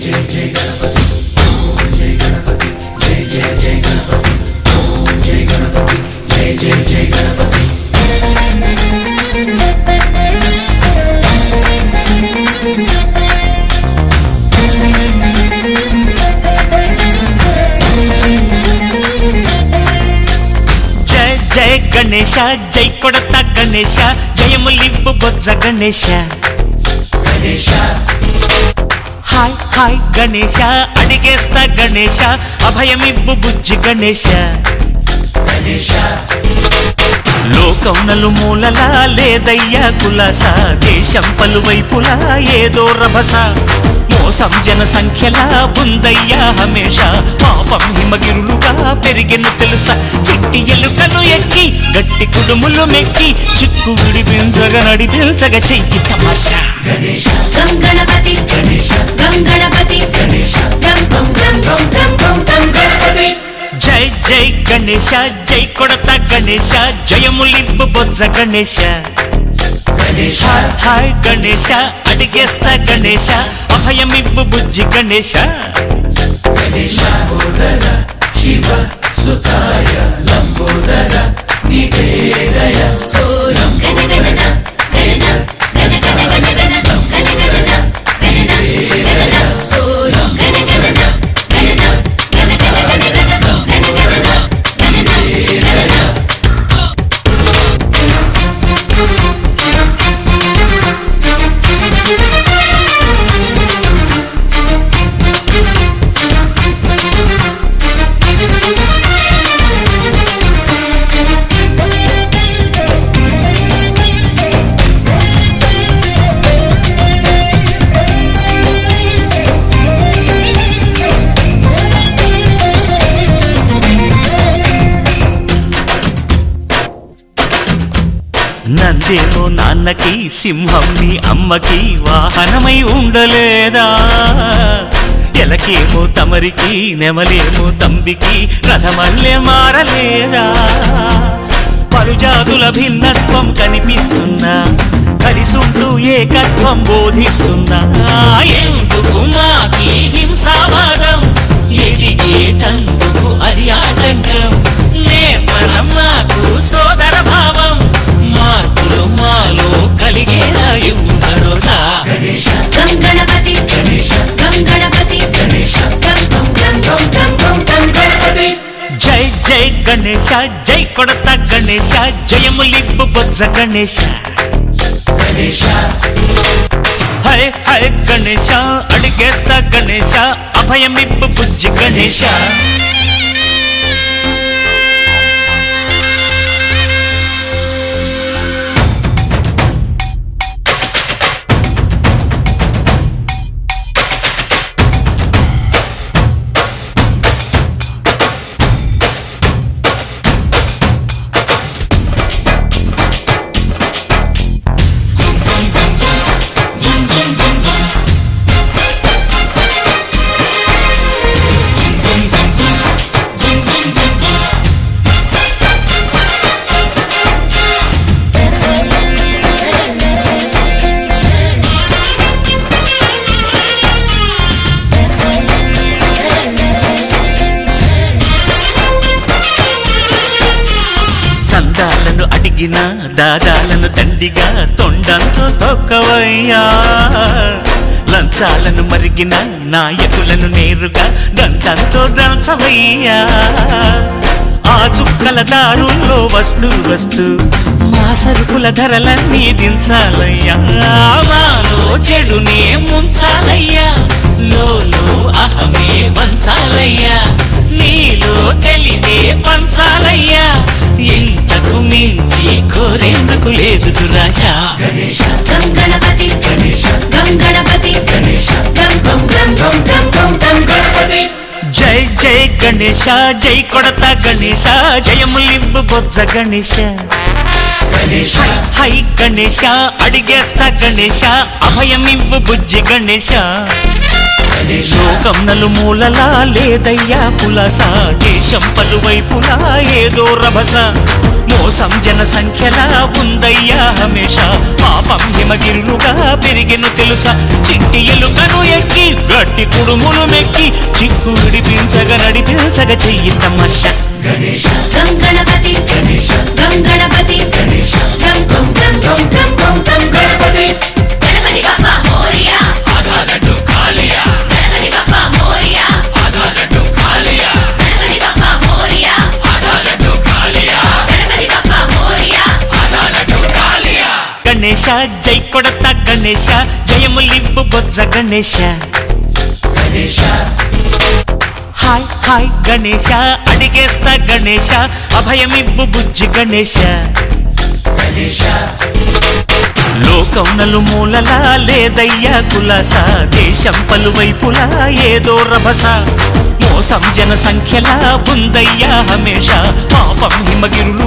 जय जय गणपति ओम जय गणपति जय जय जय गणपति ओम जय गणपति जय जय जय गणपति। जय जय गणेश जय कोडता गणेश जयमुलिव्वु बोज्ज गणेश गणेश हाय हाय गणेश अडिगेस्ता गणेश अभयमिव्वु बुज्जि गणेश गणेश లోకం నలుమూలలా లేదయ్యా కులాస దేశం పలువైపులా ఏదో రభస మోసం జన సంఖ్యలా ఉందయ్యా హమేష పాపం హిమగిరులుగా పెరిగెను తెలుసా చిట్టి ఎలుకను ఎక్కి గట్టి కుడుములు మెక్కి చిక్కు విడిపించగా నడిపించగా చెయ్యి తమాషా गणेश गं गणपति गणेश गं गणपति गणेश गं गं गं गं गं गं गं गणपति జై జై గణేశ జై కొడత గణేశ జయములివ్వు బొజ్జ గణేశ गणेश హాయ్ గణేశ అడిగేస్తా గణేశ అభయమివ్వు బుజ్జి గణేశ गणेश लंबोदर शिव सुताय लंबोदर निवेदय गण गणना गणना गण गण गण गण गण गणना गणना गणना गण गणना गणना गण गण गण गण गण गणना गणना गणना। నందేమో నాన్నకి సింహం నీ అమ్మకి వాహనమై ఉండలేదా ఎలకేమో తమరికి నెమలేమో తంబికి రథమల్లే మారలేదా పలుజాతుల భిన్నత్వం కనిపిస్తుందా కలిసుంటూ ఏకత్వం బోధిస్తుందా ఎందుకు మాకి హింసావాదం ఎదిగేటందుకు అది ఆటంకం నేపరం నాకు సోదర భావం మార్పులు మాలో కలిగేలా భరోసా गणेश गं गणपति गणेश गं गणपति गणेश गं गं गं गं गं गं गणपति జై జై గణేశ జై కొడత గణేశ జయములివ్వు బొజ్జ గణేశ गणेश హై హై గణేశ అడిగేస్తా గణేశ అభయమివ్వు బుజ్జి గణేశ సందాలను అడిగిన దాదాలను దండిగా తొండంతో తొక్కవయ్యా లంచాలను మరిగిన నాయకులను నేరుగా దంతంతో దంచవయ్యా ఆ చుక్కల దారుల్లో వస్తూ వస్తూ మా సరుకుల ధరలన్నీ దించాలయ్యా మాలో చెడునే ముంచాలయ్యా లోలో అహమే వంచాలయ్యా నీలో తెలివే పంచాలయ్యా ఇంతకు మించి కోరేందుకు లేదు దురాశ गणेश गं गणपति गणेश गं गणपति गणेश गं गं गं गं गं गं गं गणपति జై జై గణేశ జై కొడత గణేశ జయములివ్వు బొజ్జ గణేశ गणेश హై గణేశ అడిగేస్తా గణేశ అభయమివ్వు బుజ్జి గణేశ गणेश లోకం నలుమూలలా లేదయ్యా కులాస దేశం పలువైపులా ఏదో రభస మోసం జన సంఖ్యలా ఉందయ్యా హమేష పాపం హిమగిరులుగా పెరిగెను తెలుసా చిట్టి ఎలుకను ఎక్కి గట్టి ఉడుములు మెక్కి చిక్కు విడిపించగ నడిపించగ చెయ్యి తమాష గణేశ గం గణపతి గణేశ గం గణపతి గణేశ గం గం గం గం గం గం గం గణపతి గణపతి బప్పా మోరియా ఆధారటు కాళియా గణపతి బప్పా మోరియా ఆధారటు కాళియా గణపతి బప్పా మోరియా ఆధారటు కాళియా గణపతి బప్పా మోరియా ఆధారటు కాళియా గణేశ జై కొడత గణేశ జయములివ్వు బొజ్జ గణేశ గణేశ హాయ్ హాయ్ గణేశ అడిగేస్తా గణేశ అభయమివ్వు బుజ్జి గణేశ గణేశ లోకం నలుమూలలా లేదయ్యా కులాస దేశం పలువైపులా ఏదో రభస మోసం జన సంఖ్యలా ఉందయ్యా హమేష పాపం హిమగిరులు